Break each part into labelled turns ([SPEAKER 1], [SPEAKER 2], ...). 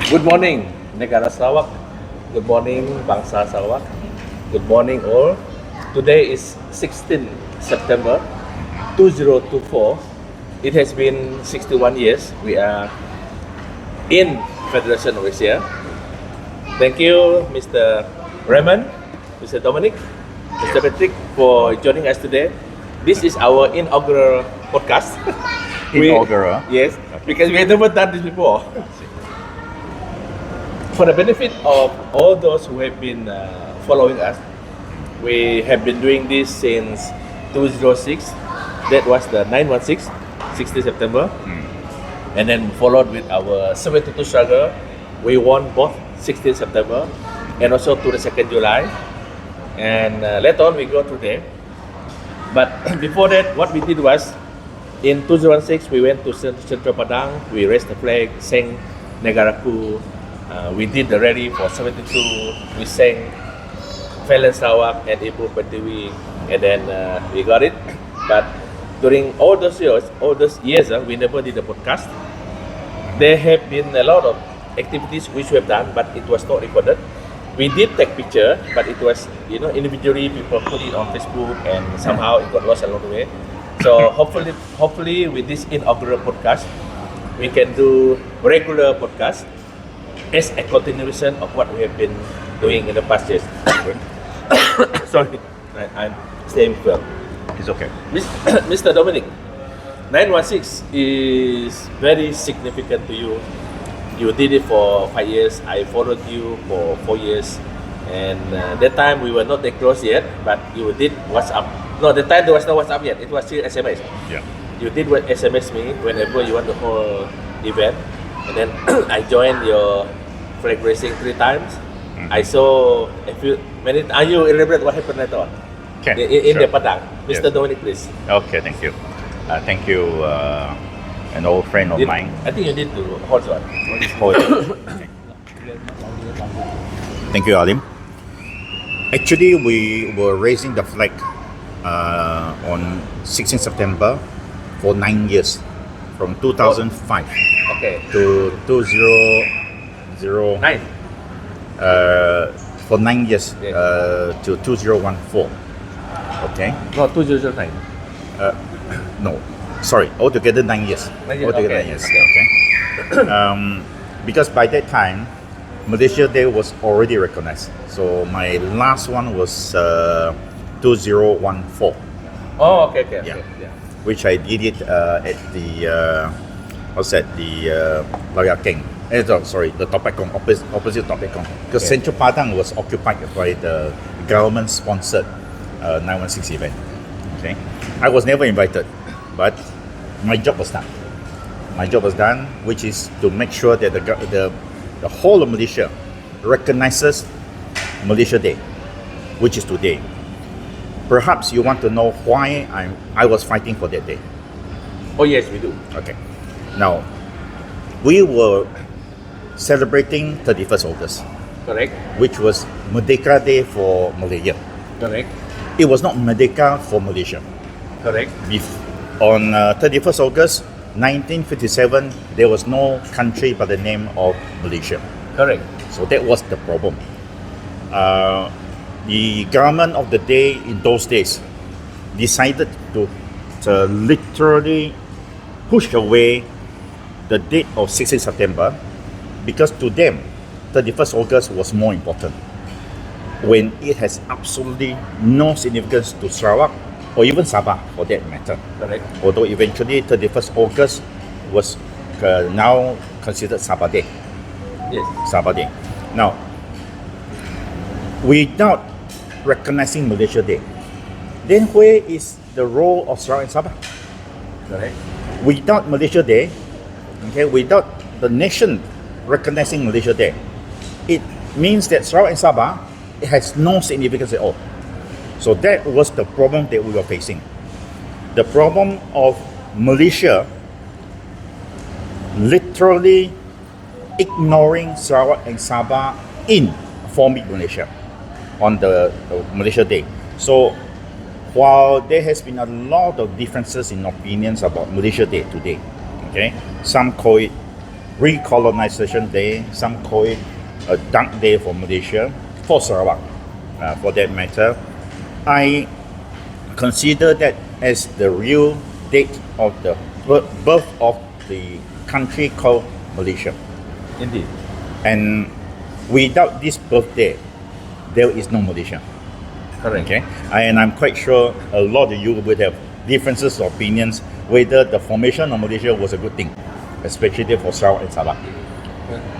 [SPEAKER 1] Good morning, Negara Sarawak. Good morning, Bangsa Sarawak. Good morning, all. Today is 16 September 2024. It has been 61 years. We are in Federation of Malaysia. Thank you, Mr. Raymond, Mr. Dominic, Mr. Patrick, for joining us today. This is our inaugural podcast.
[SPEAKER 2] Inaugural?
[SPEAKER 1] Yes, because we have never done this before. For the benefit of all those who have been following us, we have been doing this since 2006. That was the 916, 16 September. And then followed with our 72 struggle. We won both 16 September and also to the 2nd July. And later on we go today. But before that, what we did was, in 2006, we went to Central Padang, we raised the flag, sang Negaraku. We did the rally for 72, we sang Felon Sarawak and Ibu Pertiwi, and then we got it. But during all those years, we never did a podcast. There have been a lot of activities which we have done, but it was not recorded. We did take picture, but it was, individually people put it on Facebook and somehow it got lost along the way. So hopefully with this inaugural podcast, we can do regular podcast as a continuation of what we have been doing in the past years. Sorry, I'm staying well.
[SPEAKER 2] It's okay.
[SPEAKER 1] Mr. Dominic, 916 is very significant to you. You did it for 5 years. I followed you for 4 years. And that time we were not that close yet, but you did WhatsApp. No, that time there was no WhatsApp yet. It was still SMS.
[SPEAKER 2] Yeah.
[SPEAKER 1] You did SMS me whenever you want to hold event. And then I joined your flag racing 3 times. I saw you elaborate what happened later on?
[SPEAKER 2] Okay.
[SPEAKER 1] In
[SPEAKER 2] sure.
[SPEAKER 1] the Padang. Mr.
[SPEAKER 2] Yes.
[SPEAKER 1] Dominic, please.
[SPEAKER 2] Okay, thank you. Thank you, an old friend of mine.
[SPEAKER 1] I think you need to hold on.
[SPEAKER 2] Hold it. Okay. Thank you, Alim. Actually, we were raising the flag on 16 September for 9 years, from 2005
[SPEAKER 1] Okay.
[SPEAKER 2] to 2009.
[SPEAKER 1] 9.
[SPEAKER 2] For 9 years,
[SPEAKER 1] Yes.
[SPEAKER 2] to 2014. Okay.
[SPEAKER 1] No, 2009.
[SPEAKER 2] No, sorry, altogether 9 years.
[SPEAKER 1] 9 years,
[SPEAKER 2] Altogether
[SPEAKER 1] okay.
[SPEAKER 2] 9 years. Okay. Because by that time, Malaysia Day was already recognized. So my last one was 2014.
[SPEAKER 1] Oh, okay.
[SPEAKER 2] Yeah.
[SPEAKER 1] Yeah.
[SPEAKER 2] Which I did it at the Loya King. Sorry, the Topekong, opposite Topekong. Because
[SPEAKER 1] Okay.
[SPEAKER 2] Central Padang was occupied by the government-sponsored 916 event. Okay, I was never invited, but my job was done. Which is to make sure that the whole of Malaysia recognizes Malaysia Day, which is today. Perhaps you want to know why I was fighting for that day.
[SPEAKER 1] Oh, yes, we do.
[SPEAKER 2] Okay. Now, we were celebrating 31st August,
[SPEAKER 1] Correct.
[SPEAKER 2] which was Merdeka Day for Malaysia.
[SPEAKER 1] Correct.
[SPEAKER 2] It was not Merdeka for Malaysia.
[SPEAKER 1] Correct.
[SPEAKER 2] On 31st August 1957, there was no country by the name of Malaysia.
[SPEAKER 1] Correct.
[SPEAKER 2] So that was the problem. The government of the day in those days decided to literally push away the date of 16 September because to them, 31st August was more important, when it has absolutely no significance to Sarawak or even Sabah for that matter.
[SPEAKER 1] Correct.
[SPEAKER 2] Although eventually 31st August was now considered Sabah Day.
[SPEAKER 1] Yes.
[SPEAKER 2] Sabah Day. Now, without recognizing Malaysia Day, then where is the role of Sarawak and Sabah?
[SPEAKER 1] Correct.
[SPEAKER 2] Without Malaysia Day, okay, without the nation recognizing Malaysia Day, it means that Sarawak and Sabah, it has no significance at all. So that was the problem that we were facing. The problem of Malaysia literally ignoring Sarawak and Sabah in forming Malaysia on the Malaysia Day. So while there has been a lot of differences in opinions about Malaysia Day today, okay, some call it recolonization day. Some call it a dark day for Malaysia, for Sarawak, for that matter. I consider that as the real date of the birth of the country called Malaysia.
[SPEAKER 1] Indeed.
[SPEAKER 2] And without this birthday, there is no Malaysia.
[SPEAKER 1] Correct.
[SPEAKER 2] Okay, and I'm quite sure a lot of you would have differences of opinions whether the formation of Malaysia was a good thing, especially for Sarawak and Sabah.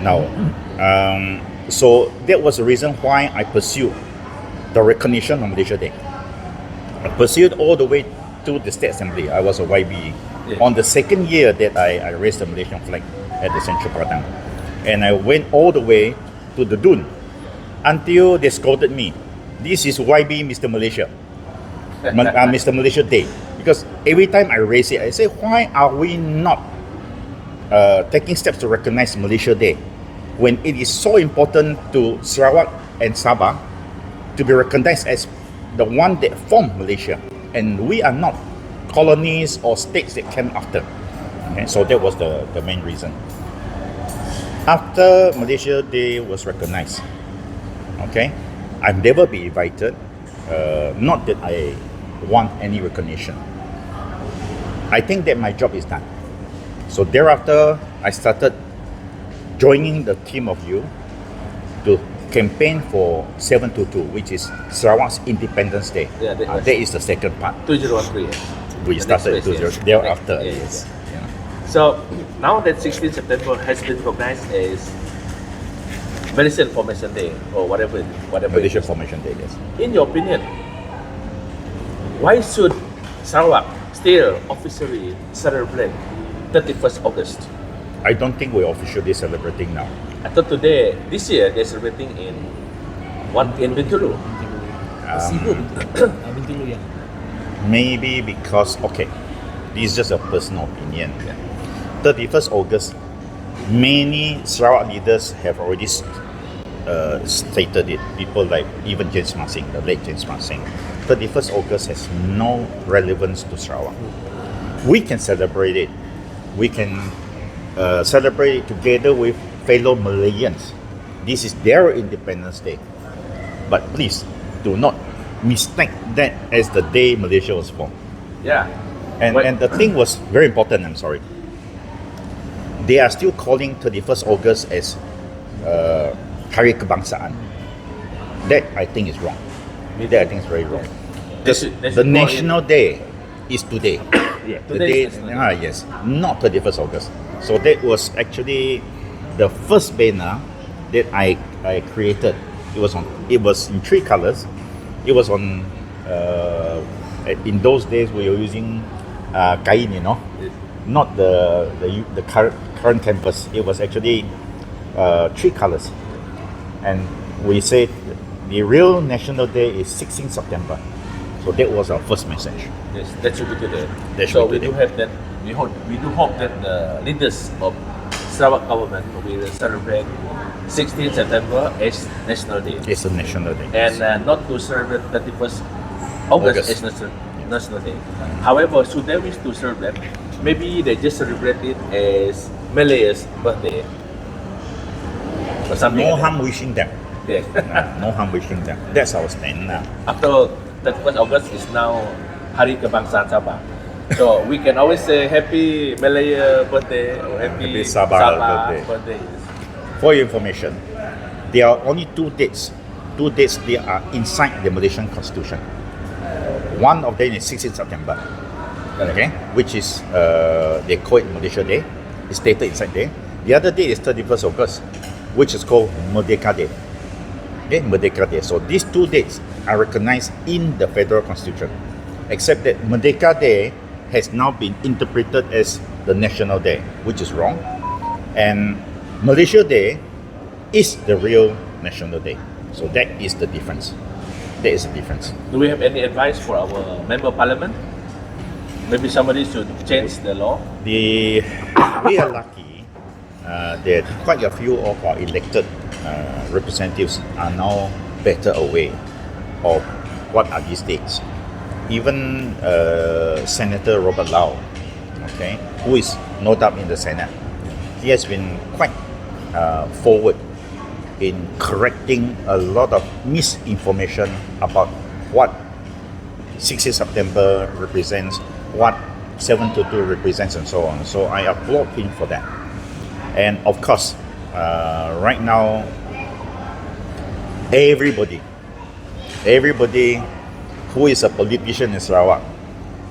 [SPEAKER 2] Now, so that was the reason why I pursued the recognition of Malaysia Day. I pursued all the way to the State Assembly. I was a YB.
[SPEAKER 1] Yeah.
[SPEAKER 2] On the second year that I raised the Malaysian flag at the Central Padang. And I went all the way to the Dun until they scolded me. This is YB Mr. Malaysia. Mr. Malaysia Day. Because every time I raise it, I say, why are we not taking steps to recognize Malaysia Day when it is so important to Sarawak and Sabah to be recognized as the one that formed Malaysia, and we are not colonies or states that came after. Okay, so that was the main reason. After Malaysia Day was recognized, okay, I've never been invited. Not that I want any recognition. I think that my job is done. So thereafter, I started joining the team of you to campaign for 722, which is Sarawak's Independence Day.
[SPEAKER 1] Yeah,
[SPEAKER 2] that is the second part.
[SPEAKER 1] 2013.
[SPEAKER 2] We started 2013. Thereafter,
[SPEAKER 1] yes.
[SPEAKER 2] You know.
[SPEAKER 1] So now that 16 September has been recognized as Malaysian Formation Day or whatever
[SPEAKER 2] Malaysian Formation Day, yes.
[SPEAKER 1] In your opinion, why should Sarawak still officially celebrate 31st August?
[SPEAKER 2] I don't think we're officially celebrating now.
[SPEAKER 1] I thought this year, they're celebrating in Bintulu.
[SPEAKER 3] Bintulu, yeah.
[SPEAKER 2] Maybe because, okay, this is just a personal opinion. 31st August, many Sarawak leaders have already stated it. People like even James Marsing, the late James Marsing. 31st August has no relevance to Sarawak. We can celebrate it. We can celebrate it together with fellow Malaysians. This is their Independence Day. But please, do not mistake that as the day Malaysia was formed.
[SPEAKER 1] Yeah.
[SPEAKER 2] And the thing was very important, I'm sorry. They are still calling 31st August as Hari Kebangsaan. That I think is wrong. That I think is very wrong. The National Day is today.
[SPEAKER 1] Yeah,
[SPEAKER 2] The day, yes, not 31st August. So that was actually the first banner that I created. It was in three colors. It was on in those days we were using kain, you know, not the current campus. It was actually three colors, and we said the real National Day is 16 September. So that was our first message.
[SPEAKER 1] Yes, that should be today.
[SPEAKER 2] That should
[SPEAKER 1] so
[SPEAKER 2] be
[SPEAKER 1] we
[SPEAKER 2] today.
[SPEAKER 1] do have that. We do hope that the leaders of Sarawak government will celebrate 16 September as National Day.
[SPEAKER 2] It's a National Day.
[SPEAKER 1] And not to celebrate 31st August as National Day. However, should they wish to celebrate, maybe they just celebrate it as Malay's birthday. Or something
[SPEAKER 2] No
[SPEAKER 1] like
[SPEAKER 2] harm wishing them.
[SPEAKER 1] that. Yeah.
[SPEAKER 2] No harm wishing them. That's our stand now.
[SPEAKER 1] After 31st August is now Hari Kebangsaan Sabah. So we can always say Happy Malaya birthday or Happy
[SPEAKER 2] Sabah
[SPEAKER 1] birthday.
[SPEAKER 2] For your information, there are only two dates. Two dates that are inside the Malaysian Constitution. One of them is 16 September, okay, which is they call it Malaysia Day. It's stated inside there. The other day is 31st August, which is called Merdeka Day. Okay, Merdeka Day. So these two dates are recognized in the Federal Constitution, except that Merdeka Day has now been interpreted as the National Day, which is wrong. And Malaysia Day is the real National Day. So that is the difference. That is the difference.
[SPEAKER 1] Do we have any advice for our member of parliament? Maybe somebody should change the law.
[SPEAKER 2] We are lucky that quite a few of our elected representatives are now better aware of what are these dates. Even Senator Robert Lau, okay, who is no doubt in the Senate, he has been quite forward in correcting a lot of misinformation about what 60 September represents, what 722 represents, and so on. So I applaud him for that. And of course, right now, everybody who is a politician in Sarawak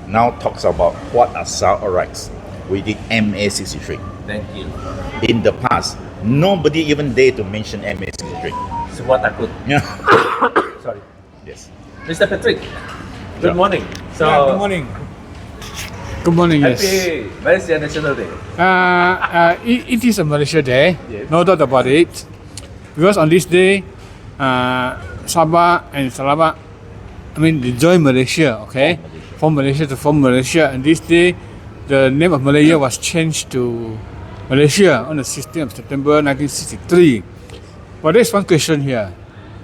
[SPEAKER 2] now talks about what are our rights. We did MA63.
[SPEAKER 1] Thank you.
[SPEAKER 2] In the past, nobody even dared to mention MA63.
[SPEAKER 1] Semua takut.
[SPEAKER 2] Yeah.
[SPEAKER 1] Sorry.
[SPEAKER 2] Yes.
[SPEAKER 1] Mr. Patrick, good
[SPEAKER 2] Yeah.
[SPEAKER 1] morning. So,
[SPEAKER 3] Good morning. Good morning, yes.
[SPEAKER 1] happy Malaysia National Day.
[SPEAKER 3] It is a Malaysia Day,
[SPEAKER 1] Yes.
[SPEAKER 3] no doubt about it. Because on this day, Sabah and Sarawak, they join Malaysia, okay? From Malaysia to form Malaysia. And this day, the name of Malaysia was changed to Malaysia on the 16th of September 1963. But there's one question here.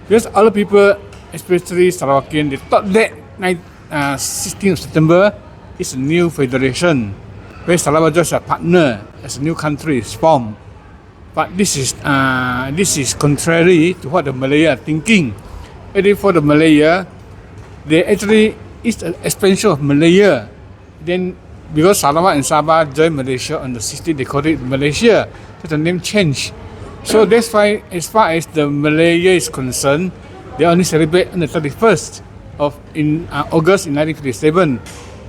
[SPEAKER 3] Because other people, especially Sarawakian, they thought that 16th of September is a new federation where Sarawak just a partner as a new country is formed. But this is contrary to what the Malaya are thinking. And for the Malaya, they actually it's an expansion of Malaya. Then because Sarawak and Sabah joined Malaysia on the 16th, they called it Malaysia. So the name changed. So that's why, as far as the Malaya is concerned, they only celebrate on the 31st of August in 1957,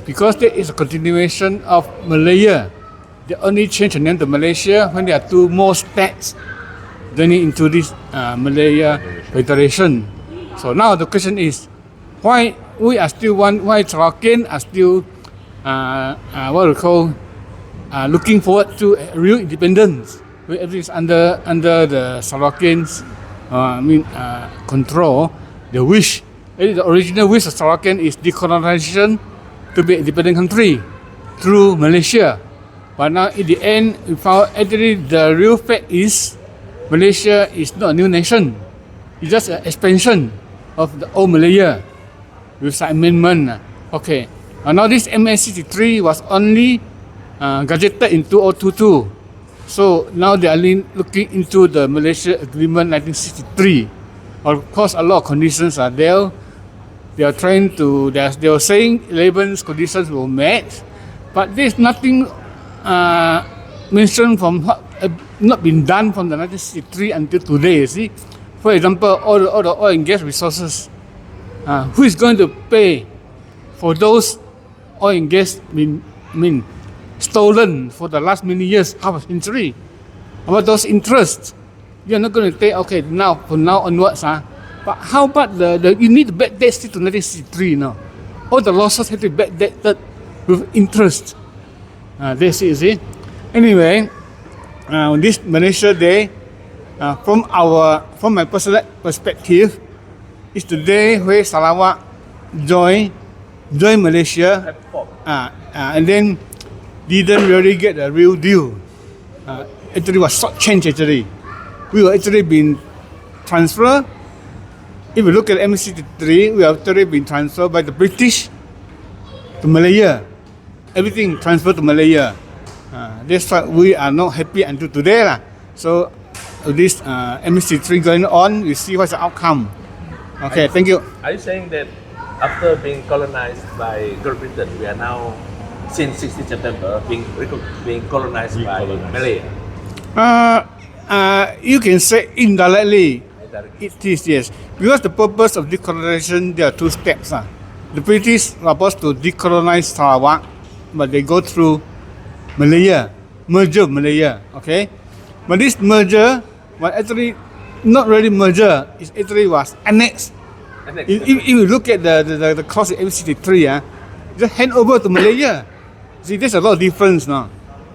[SPEAKER 3] because that is a continuation of Malaya. They only change the name to Malaysia when there are two more states joining into this Malaya Federation. So now the question is, why we are still why Sarawakian are still what we call looking forward to a real independence, where everything is under the Sarawakians control. The original wish of Sarawakian is decolonization, to be an independent country through Malaysia. But now in the end, we found actually the real fact is Malaysia is not a new nation. It's just an expansion of the old Malaya with some amendment. Okay. Now this MA63 was only gazetted in 2022. So now they are looking into the Malaysia Agreement 1963. Of course, a lot of conditions are there. They are trying to, they were saying 11 conditions were met, but there's nothing mentioned from what not been done from the 1963 until today. You see, for example, all the oil and gas resources. Who is going to pay for those oil and gas stolen for the last many years, half a century? About those interests, you're not going to pay. Okay, now from now onwards, but how about you need to backdate still to 1963 now? All the losses have to be backdated with interest. That's it, see. Anyway, this Malaysia Day, from my personal perspective, is the day where Sarawak join Malaysia, and then didn't really get a real deal. Actually was short-changed actually. We were actually been transferred. If you look at MA63, we have actually been transferred by the British to Malaya. Everything transferred to Malaya. That's why we are not happy until today. So this MA63 going on, we see what's the outcome. Okay, thank you.
[SPEAKER 1] Are you saying that after being colonized by Great Britain, we are now, since 16 September, being colonized by Malaya?
[SPEAKER 3] You can say indirectly. It is, yes. Because the purpose of decolonization, there are two steps. The British are supposed to decolonize Sarawak, but they go through Malaya, merger of Malaya, okay? But this merger was actually not really merger, it actually was annexed. If you look at the clause in MA63, just hand over to Malaya. See, there's a lot of difference now.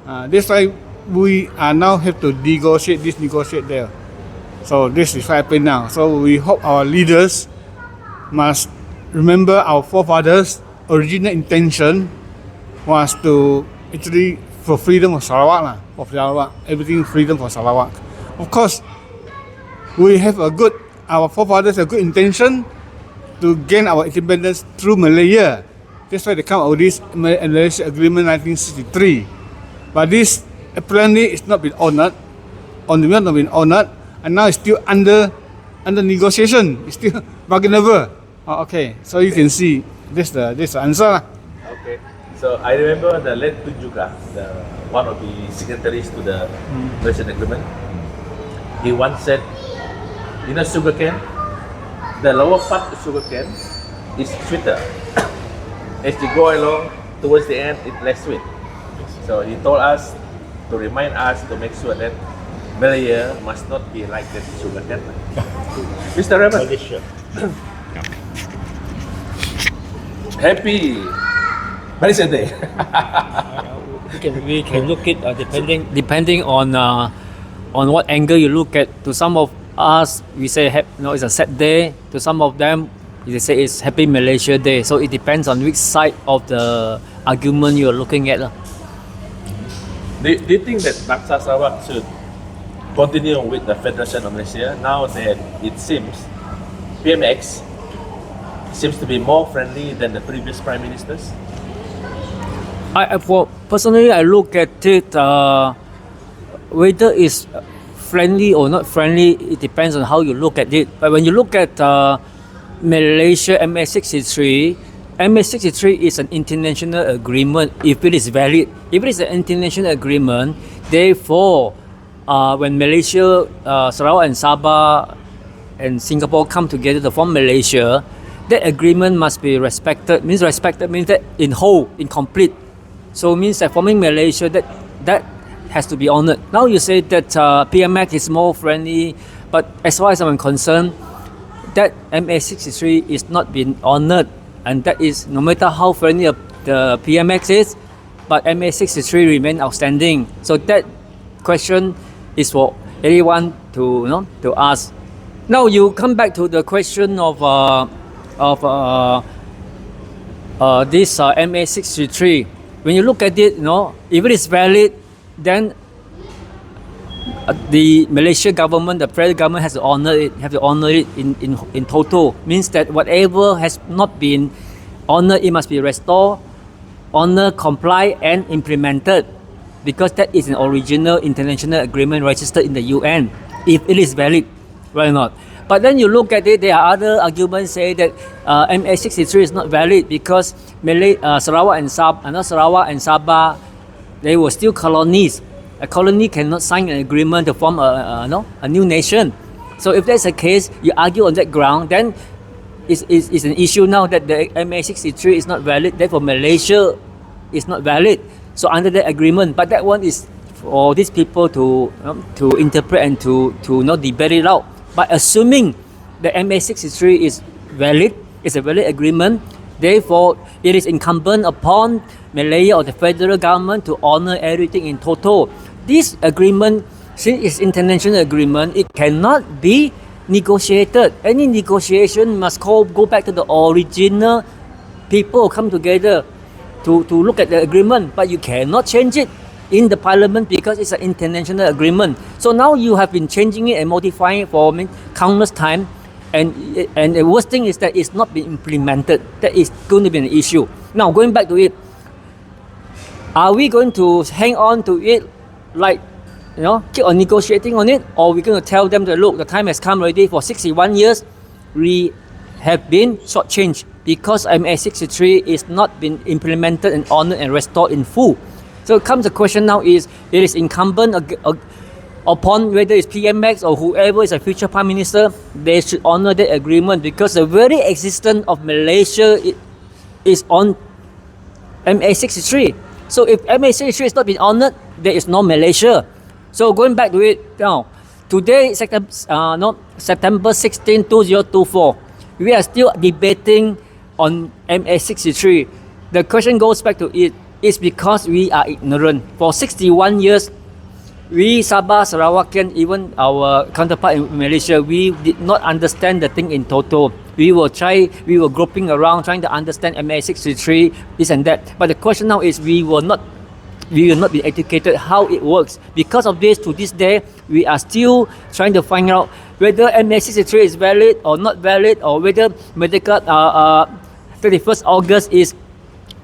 [SPEAKER 3] That's why we are now have to negotiate this, negotiate there. So this is what happened now. So we hope our leaders must remember our forefathers' original intention was to actually for freedom of Sarawak, everything freedom for Sarawak. Of course, we have our forefathers have a good intention to gain our independence through Malaya. That's why they come out with this Malaysia Agreement 1963. But this apparently it's not been honored, on the not been honored, and now it's still under negotiation. It's still bargainable. Okay, so you can see this the answer lah.
[SPEAKER 1] Okay. So I remember the late Tunjuka, one of the signatories to the Malaysian agreement. He once said, you know, sugarcane, the lower part of sugarcane is sweeter. As you go along towards the end, it's less sweet. So he told us to remind us to make sure that Malaya must not be like that sugarcane. Mr. Raymond,
[SPEAKER 2] Malaysia.
[SPEAKER 1] happy Malaysia Day.
[SPEAKER 4] We can look at depending on what angle you look at. To some of us, we say it's a sad day. To some of them, they say it's Happy Malaysia Day. So it depends on which side of the argument you're looking at.
[SPEAKER 1] Do you think that Bangsa Sarawak should continue with the Federation of Malaysia now that it seems PMX seems to be more friendly than the previous prime ministers?
[SPEAKER 4] Personally, I look at it whether it's friendly or not friendly. It depends on how you look at it. But when you look at Malaysia MA63, MA63 is an international agreement if it is valid. If it is an international agreement, therefore, when Malaysia, Sarawak and Sabah and Singapore come together to form Malaysia, that agreement must be respected. Means respected means that in whole, in complete. So means that forming Malaysia, that has to be honored. Now you say that PMX is more friendly, but as far as I'm concerned, that MA63 is not being honored, and that is no matter how friendly the PMX is, but MA63 remain outstanding. So that question is for anyone to to ask. Now you come back to the question of this MA63. When you look at it, if it is valid, then the Malaysia government, the federal government has to honor it. In total. Means that whatever has not been honored, it must be restored, honored, comply, and implemented, because that is an original international agreement registered in the UN. If it is valid, why not? But then you look at it, there are other arguments say that MA63 is not valid because Sarawak and Sabah, they were still colonies. A colony cannot sign an agreement to form a new nation. So if that's the case, you argue on that ground, then it's an issue now that the MA63 is not valid. Therefore, Malaysia is not valid. So under that agreement, but that one is for these people to interpret and to debate it out. But assuming the MA63 is valid, it's a valid agreement, therefore it is incumbent upon Malaya or the federal government to honor everything in total. This agreement, since it's international agreement, it cannot be negotiated. Any negotiation must go back to the original people come together to look at the agreement, but you cannot change it in the parliament because it's an international agreement. So now you have been changing it and modifying it for countless time, and the worst thing is that it's not been implemented. That is going to be an issue. Now going back to it, are we going to hang on to it, like keep on negotiating on it, or we're going to tell them that look, the time has come already? For 61 years, we have been shortchanged because MA63 is not been implemented and honored and restored in full. So comes the question now is, it is incumbent upon whether it's PMX or whoever is a future Prime Minister, they should honor the agreement, because the very existence of Malaysia is on MA63. So if MA63 is not being honored, there is no Malaysia. So going back to it now, today September 16, 2024, we are still debating on MA63. The question goes back to it. It's because we are ignorant. For 61 years, we Sabah, Sarawakian, even our counterpart in Malaysia, we did not understand the thing in total. We were groping around trying to understand MA63, this and that. But the question now is we will not be educated how it works. Because of this, to this day, we are still trying to find out whether MA63 is valid or not valid, or whether medical 31st August is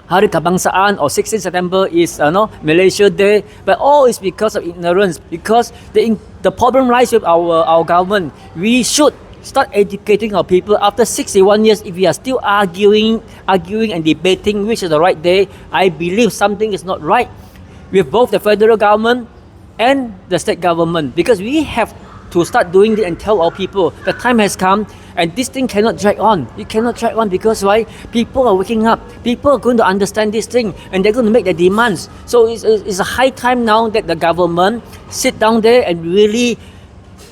[SPEAKER 4] Hari Kebangsaan or 16 September is Malaysia Day, but all is because of ignorance. Because the problem lies with our government. We should start educating our people. After 61 years, if we are still arguing and debating which is the right day, I believe something is not right with both the federal government and the state government, because we have to start doing it and tell our people the time has come and this thing cannot drag on. It cannot drag on because why? People are waking up. People are going to understand this thing and they're going to make their demands. So it's a high time now that the government sit down there and really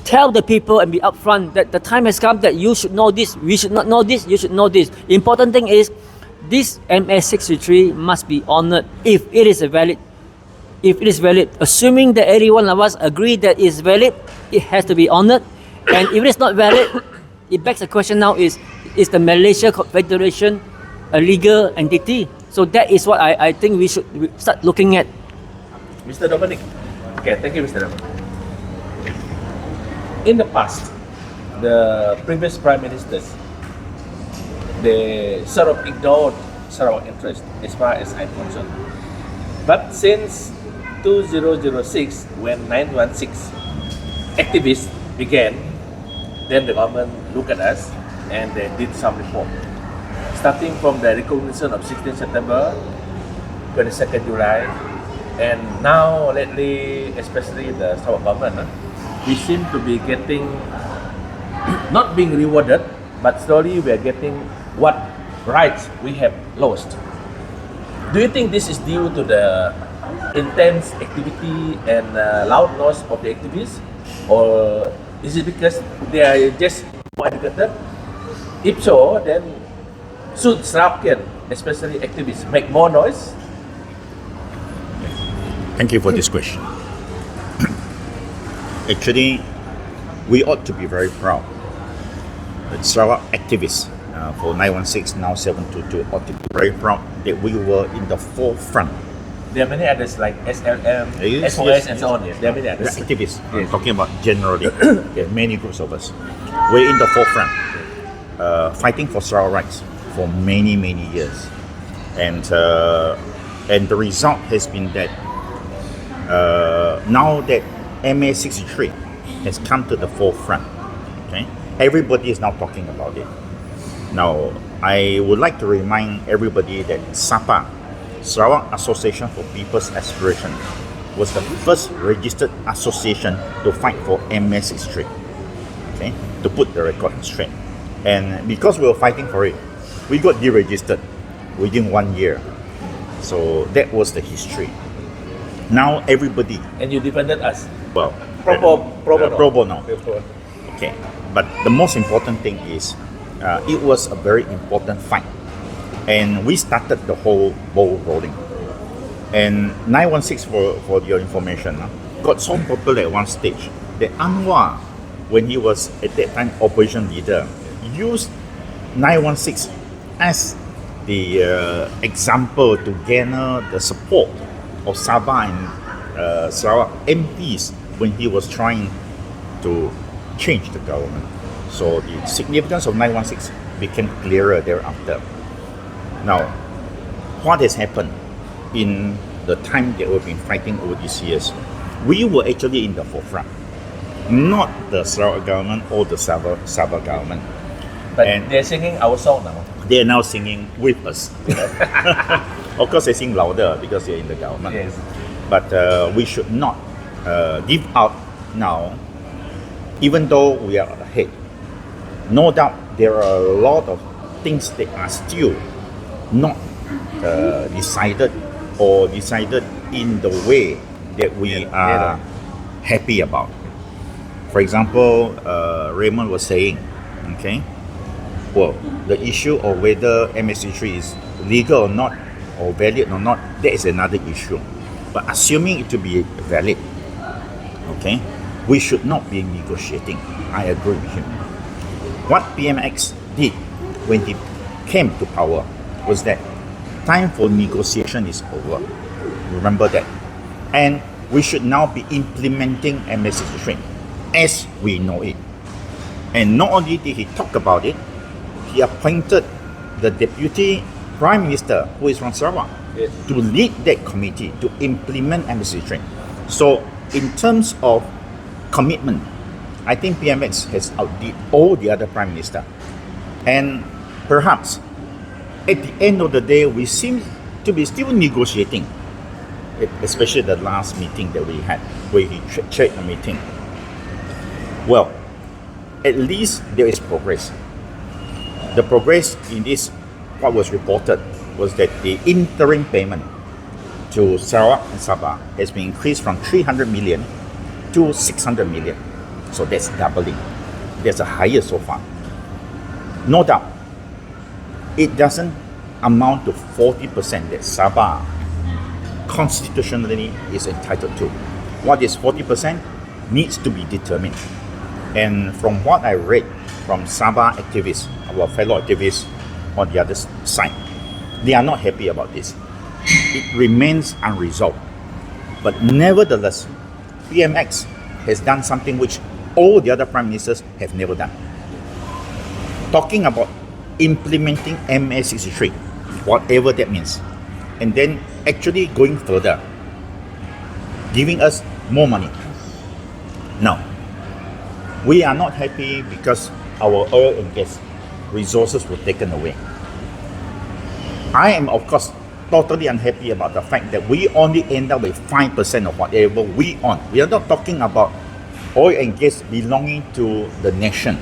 [SPEAKER 4] tell the people and be upfront that the time has come that you should know this, we should not know this, you should know this. Important thing is this MS63 must be honored if it is valid. If it is valid, assuming that every one of us agree that it's valid, it has to be honored. And if it is not valid, it begs the question now is the Malaysia Confederation a legal entity? So that is what I think we should start looking at.
[SPEAKER 1] Mr. Dominic. Okay, thank you, Mr. Dominic. In the past, the previous prime ministers, they sort of ignored Sarawak interest as far as I'm concerned. But since 2006, when 916 activists began, then the government looked at us and they did some reform. Starting from the recognition of 16 September, 22nd July, and now lately, especially the Sarawak government, we seem to be getting, not being rewarded, but slowly we are getting what rights we have lost. Do you think this is due to the intense activity and loud noise of the activists, or is it because they are just more educated? If so, then should Sarawakian, especially activists, make more noise?
[SPEAKER 2] Thank you for this question. Actually, we ought to be very proud that Sarawak activists for 916, now 722, ought to be very proud that we were in the forefront.
[SPEAKER 1] There are many others like SLM,
[SPEAKER 2] Yes,
[SPEAKER 1] SOS,
[SPEAKER 2] yes,
[SPEAKER 1] and so on. Yes, there are many
[SPEAKER 2] The
[SPEAKER 1] others.
[SPEAKER 2] activists, I'm
[SPEAKER 1] Yes.
[SPEAKER 2] talking about generally, there are many groups of us. We're in the forefront, fighting for Sarawak rights for many, many years. And the result has been that now that MA63 has come to the forefront, okay, everybody is now talking about it. Now, I would like to remind everybody that SAPA, Sarawak Association for People's Aspiration, was the first registered association to fight for MA63, okay, to put the record straight. And because we were fighting for it, we got deregistered within 1 year. So that was the history. Now everybody,
[SPEAKER 1] And you defended us.
[SPEAKER 2] well,
[SPEAKER 1] Pro bono.
[SPEAKER 2] pro bono. Okay, but the most important thing is it was a very important fight, and we started the whole ball rolling. And 916, for your information, got so popular at one stage that Anwar, when he was at that time opposition leader, used 916 as the example to garner the support of Sabah and Sarawak MPs when he was trying to change the government. So the significance of 916 became clearer thereafter. Now, what has happened in the time that we've been fighting over these years? We were actually in the forefront, not the Sarawak government or the Sabah government.
[SPEAKER 1] But
[SPEAKER 2] And-
[SPEAKER 1] they're singing our song now.
[SPEAKER 2] They are now singing with us. Of course, they sing louder because they're in the government.
[SPEAKER 1] Yes.
[SPEAKER 2] But we should not give up now, even though we are ahead. No doubt there are a lot of things that are still not decided or decided in the way that we are happy about. For example, Raymond was saying, okay, well, the issue of whether MSC3 is legal or not, or valid or not, that is another issue. But assuming it to be valid, okay, we should not be negotiating. I agree with him. What PMX did when he came to power was that time for negotiation is over. Remember that. And we should now be implementing MSC3 as we know it. And not only did he talk about it, he appointed the deputy Prime Minister, who is from Sarawak,
[SPEAKER 1] Yes.
[SPEAKER 2] to lead that committee to implement MSC3. So, in terms of commitment, I think PMX has outdid all the other Prime Minister. And perhaps, at the end of the day, we seem to be still negotiating, especially the last meeting that we had, where he chaired a meeting. Well, at least there is progress. The progress in this, what was reported, was that the interim payment to Sarawak and Sabah has been increased from 300 million to 600 million. So that's doubling. That's the highest so far. No doubt, it doesn't amount to 40% that Sabah constitutionally is entitled to. What is 40% needs to be determined. And from what I read from Sabah activists, our fellow activists on the other side, they are not happy about this. It remains unresolved. But nevertheless, PMX has done something which all the other prime ministers have never done. Talking about implementing MA63, whatever that means, and then actually going further, giving us more money. Now, we are not happy because our oil and gas resources were taken away. I am, of course, totally unhappy about the fact that we only end up with 5% of whatever we own. We are not talking about oil and gas belonging to the nation.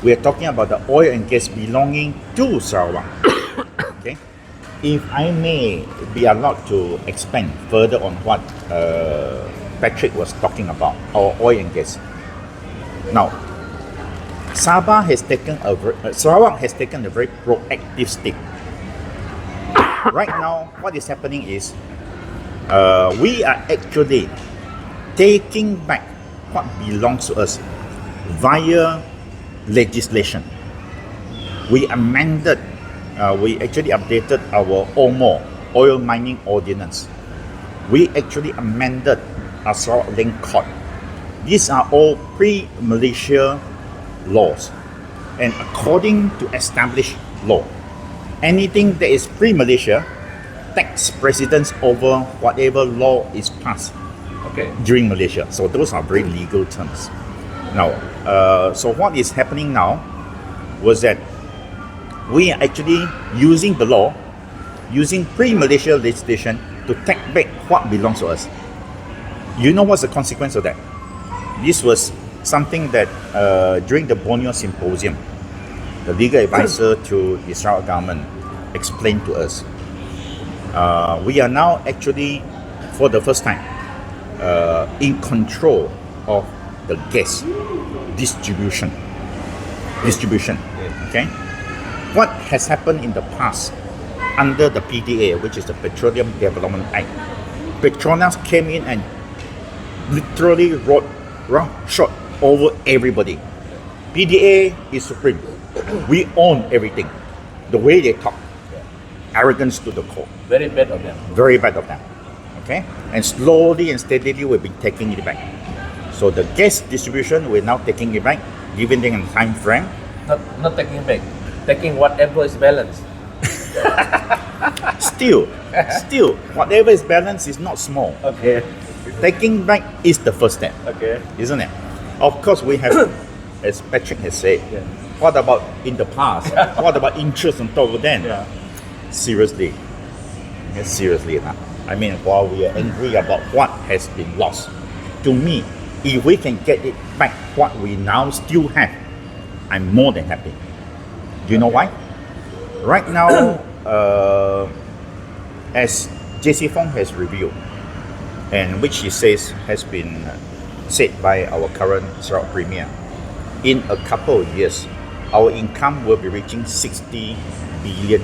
[SPEAKER 2] We are talking about the oil and gas belonging to Sarawak. Okay? If I may be allowed to expand further on what Patrick was talking about, our oil and gas. Now, Sarawak has taken a very proactive step. Right now, what is happening is we are actually taking back what belongs to us via legislation. We actually updated our OMO, Oil Mining Ordinance. We actually amended our Sarawak Link Court. These are all pre-Malaysia laws. And according to established law, anything that is pre-Malaysia takes precedence over whatever law is passed during Malaysia. So those are very legal terms. Now, so what is happening now was that we are actually using the law, using pre-Malaysia legislation to take back what belongs to us. You know what's the consequence of that? This was something that during the Borneo Symposium, the legal advisor to the Sarawak government explained to us. We are now actually, for the first time, in control of the gas distribution. Okay? What has happened in the past under the PDA, which is the Petroleum Development Act, Petronas came in and literally shot over everybody. PDA is supreme. We own everything. The way they talk, arrogance to the core.
[SPEAKER 1] Very bad of them.
[SPEAKER 2] Very bad of them. Okay? And slowly and steadily we've been taking it back. So the gas distribution, we're now taking it back, giving them a time frame.
[SPEAKER 1] Not taking back. Taking whatever is balanced.
[SPEAKER 2] Still, whatever is balanced is not small.
[SPEAKER 1] Okay.
[SPEAKER 2] Taking back is the first step.
[SPEAKER 1] Okay.
[SPEAKER 2] Isn't it? Of course, we have, as Patrick has said, what about in the past? What about interest on top of that?
[SPEAKER 1] Yeah.
[SPEAKER 2] Seriously. Now. I mean, while we are angry about what has been lost, to me, if we can get it back, what we now still have, I'm more than happy. Do you know why? Right now, as JC Fong has revealed, and which he says has been said by our current Sarawak Premier, in a couple of years, our income will be reaching $60 billion.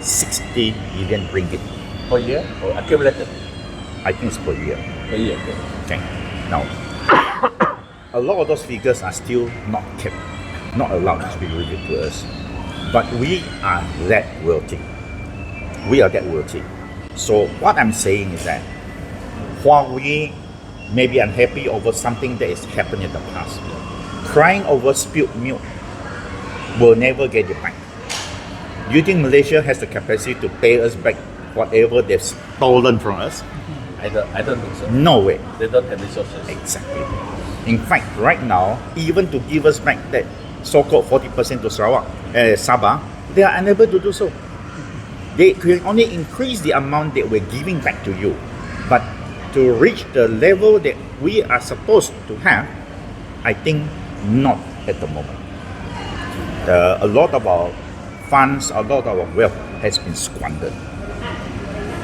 [SPEAKER 2] 60 billion ringgit.
[SPEAKER 1] Per year or accumulated?
[SPEAKER 2] I think it's per year.
[SPEAKER 1] Per year, okay.
[SPEAKER 2] Okay. Now, a lot of those figures are still not kept, not allowed to be revealed to us. But we are that wealthy. So what I'm saying is that while we may be unhappy over something that has happened in the past, crying over spilled milk will never get it back. Do you think Malaysia has the capacity to pay us back whatever they've stolen from us?
[SPEAKER 1] I don't think so.
[SPEAKER 2] No way.
[SPEAKER 1] They don't have resources.
[SPEAKER 2] Exactly. In fact, right now, even to give us back that so-called 40% to Sarawak, Sabah, they are unable to do so. They can only increase the amount that we're giving back to you. But to reach the level that we are supposed to have, I think not at the moment. A lot of our funds, a lot of our wealth has been squandered.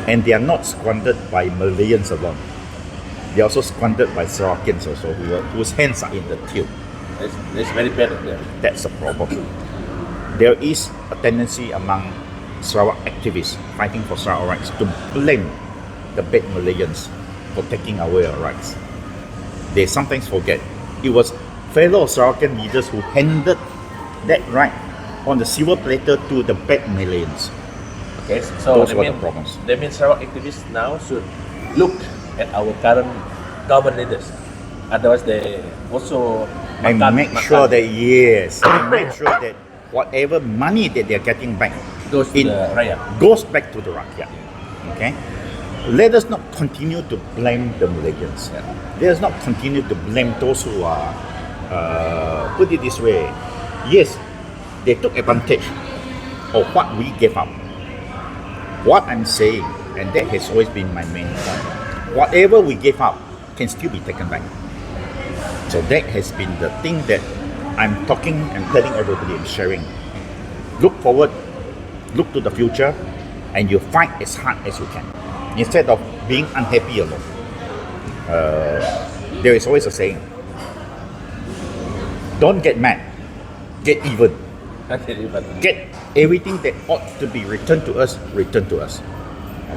[SPEAKER 2] And they are not squandered by Malaysians alone. They are also squandered by Sarawakians also, whose hands are in the till.
[SPEAKER 1] It's very bad there.
[SPEAKER 2] That's the problem. There is a tendency among Sarawak activists fighting for Sarawak rights to blame the bad Malaysians for taking away our rights. They sometimes forget it was fellow Sarawakian leaders who handed that right on the silver platter to the bad Malaysians.
[SPEAKER 1] Okay, so
[SPEAKER 2] Those were the problems.
[SPEAKER 1] That means Sarawak activists now should look at our current government leaders. Otherwise, they also
[SPEAKER 2] And make sure that make sure that whatever money that they're getting back
[SPEAKER 1] goes to the rakyat.
[SPEAKER 2] goes back to the rakyat. Okay, let us not continue to blame the Malaysians.
[SPEAKER 1] Yeah.
[SPEAKER 2] Let us not continue to blame those who are. Put it this way, yes, they took advantage of what we gave up. What I'm saying, and that has always been my main point, whatever we gave up can still be taken back. So that has been the thing that I'm talking and telling everybody and sharing. Look forward, look to the future, and you fight as hard as you can. Instead of being unhappy alone. There is always a saying, don't get mad, get even. Get everything that ought to be returned to us, return to us.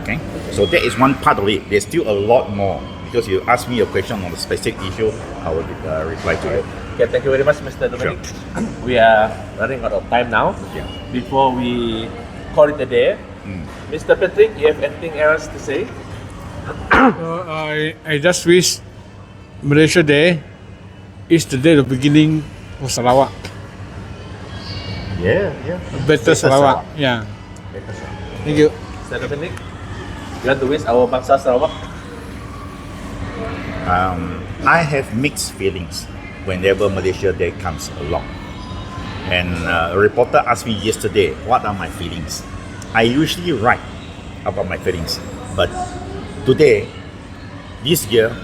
[SPEAKER 2] Okay? So that is one part of it. There's still a lot more. Because you asked me a question on a specific issue, I will reply to it.
[SPEAKER 1] Okay, thank you very much, Mr. Dominic. We are running out of time now.
[SPEAKER 2] Yeah.
[SPEAKER 1] Before we call it a day, Mr. Patrick, you have anything else to say?
[SPEAKER 3] So I just wish Malaysia Day is the day of beginning for Sarawak.
[SPEAKER 2] Yeah.
[SPEAKER 3] Better Sarawak. Yeah. Thank you.
[SPEAKER 1] Mr. Dominic, you want to wish our bangsa Sarawak?
[SPEAKER 2] I have mixed feelings whenever Malaysia Day comes along. And a reporter asked me yesterday, what are my feelings? I usually write about my feelings, but today, this year,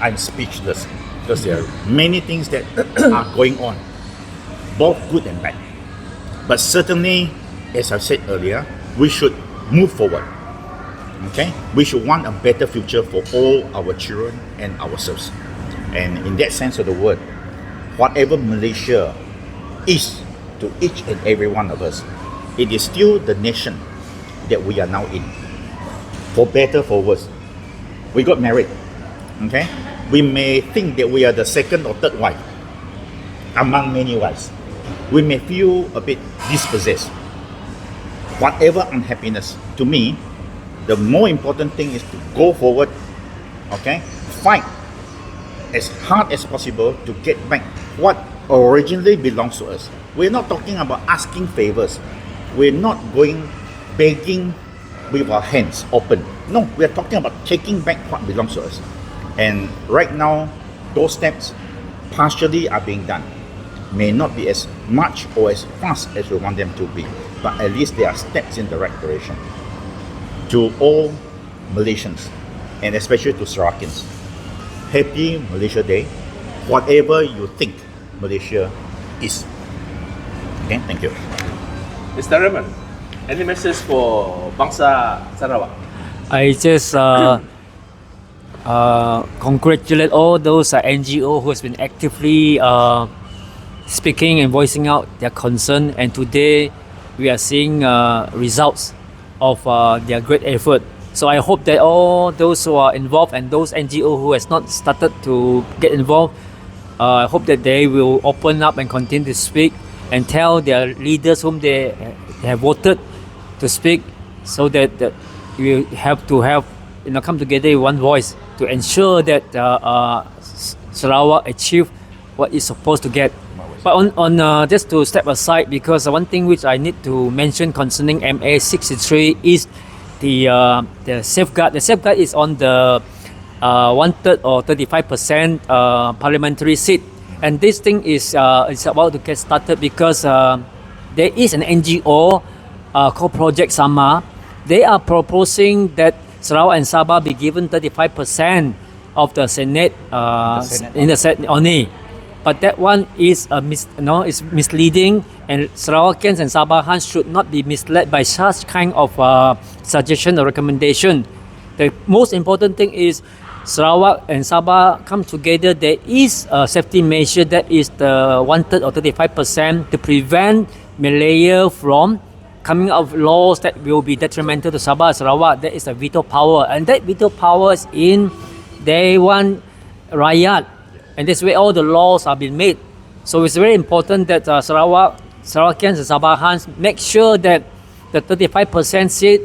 [SPEAKER 2] I'm speechless because there are many things that are going on, both good and bad. But certainly, as I said earlier, we should move forward. Okay, we should want a better future for all our children and ourselves. And in that sense of the word, whatever Malaysia is to each and every one of us, it is still the nation that we are now in. For better, for worse. We got married. Okay, we may think that we are the second or third wife among many wives. We may feel a bit dispossessed. Whatever unhappiness, to me, the more important thing is to go forward, okay? Fight as hard as possible to get back what originally belongs to us. We're not talking about asking favors. We're not going begging with our hands open. No, we're talking about taking back what belongs to us. And right now, those steps partially are being done. May not be as much or as fast as we want them to be, but at least there are steps in the right direction. To all Malaysians, and especially to Sarawakians, happy Malaysia Day, whatever you think Malaysia is. Okay, thank you.
[SPEAKER 1] Mr. Raymond, any message for bangsa Sarawak?
[SPEAKER 4] I just congratulate all those NGO who has been actively speaking and voicing out their concern, and today we are seeing results of their great effort. So I hope that all those who are involved and those NGO who has not started to get involved, I hope that they will open up and continue to speak and tell their leaders whom they have voted to speak, so that we have to have come together in one voice to ensure that Sarawak achieve what it's supposed to get. But just to step aside, because one thing which I need to mention concerning MA63 is the safeguard. The safeguard is on the 1/3 or 35% parliamentary seat, and this thing is about to get started because there is an NGO called Project Sama. They are proposing that Sarawak and Sabah be given 35% of the Senate, in the Senate only. But that one is is misleading, and Sarawakians and Sabahans should not be misled by such kind of suggestion or recommendation. The most important thing is Sarawak and Sabah come together. There is a safety measure that is the 1/3 or 35% to prevent Malaysia from coming out of laws that will be detrimental to Sabah and Sarawak. That is a veto power, and that veto power is in Dewan Rakyat, and that's where all the laws are being made. So it's very important that Sarawakians and Sabahans make sure that the 35% seat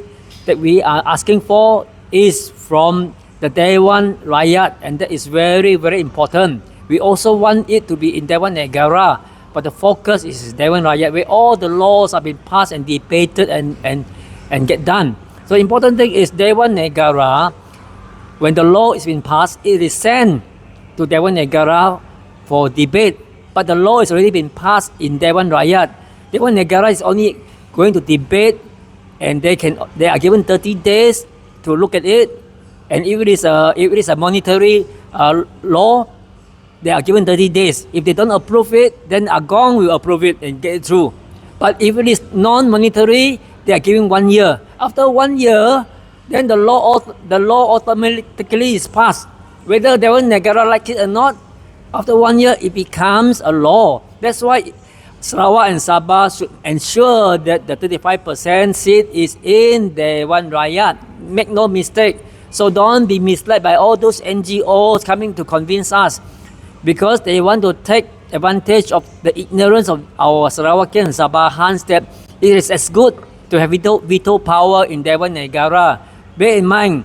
[SPEAKER 4] that we are asking for is from the Dewan Rakyat, and that is very, very important. We also want it to be in Dewan Negara, but the focus is Dewan Rakyat, where all the laws are being passed and debated and get done. So the important thing is Dewan Negara. When the law is being passed, it is sent to Dewan Negara for debate. But the law is already been passed in Dewan Rakyat. Dewan Negara is only going to debate, and they are given 30 days to look at it. And if it is a monetary law, they are given 30 days. If they don't approve it, then Agong will approve it and get it through. But if it is non-monetary, they are giving 1 year. After 1 year, then the law automatically is passed. Whether Dewan Negara like it or not, after 1 year it becomes a law. That's why Sarawak and Sabah should ensure that the 35% seat is in Dewan Rakyat. Make no mistake. So don't be misled by all those NGOs coming to convince us, because they want to take advantage of the ignorance of our Sarawakian and Sabahans that it is as good to have veto power in Dewan Negara. Bear in mind,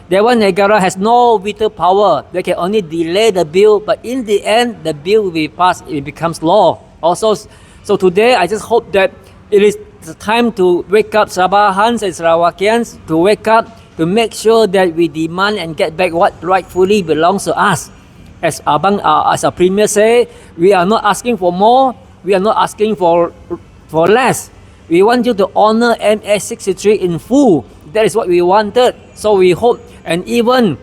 [SPEAKER 4] Dewan Negara has no veto power. They can only delay the bill, but in the end, the bill will be passed. It becomes law. Also, so today, I just hope that it is the time to wake up Sabahans and Sarawakians, to wake up, to make sure that we demand and get back what rightfully belongs to us. As our Premier say, we are not asking for more. We are not asking for less. We want you to honor MA63 in full. That is what we wanted. So we hope, and even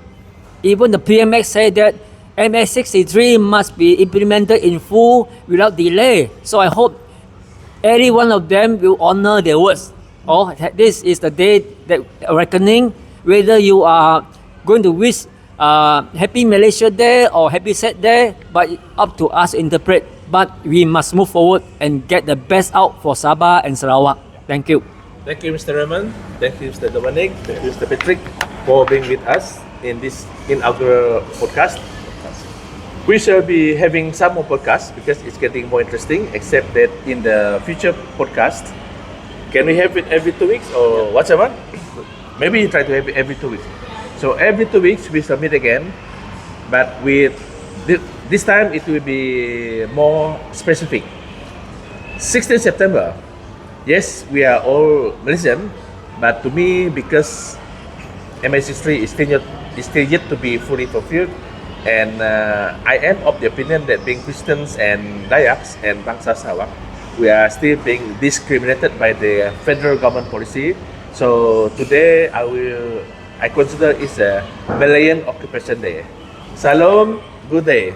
[SPEAKER 4] the PMX said that MA63 must be implemented in full without delay. So I hope every one of them will honor their words. This is the day that reckoning, whether you are going to wish Happy Malaysia Day or Happy Sept Day, but up to us to interpret. But we must move forward and get the best out for Sabah and Sarawak. Thank you.
[SPEAKER 1] Thank you, Mr. Raman. Thank you, Mr. Dominic. Thank you, Mr. Patrick, for being with us in this inaugural podcast. We shall be having some more podcasts because it's getting more interesting, except that in the future podcast, can we have it every 2 weeks or whatever? Maybe you try to have it every 2 weeks. So every 2 weeks we submit again, but with this time it will be more specific. 16 September, yes, we are all Malaysian, but to me, because MA63 is still yet to be fully fulfilled, and I am of the opinion that being Christians and Dayaks and Bangsa Sarawak, we are still being discriminated by the federal government policy. So today I consider it's a Malayan Occupation Day. Salam, good day.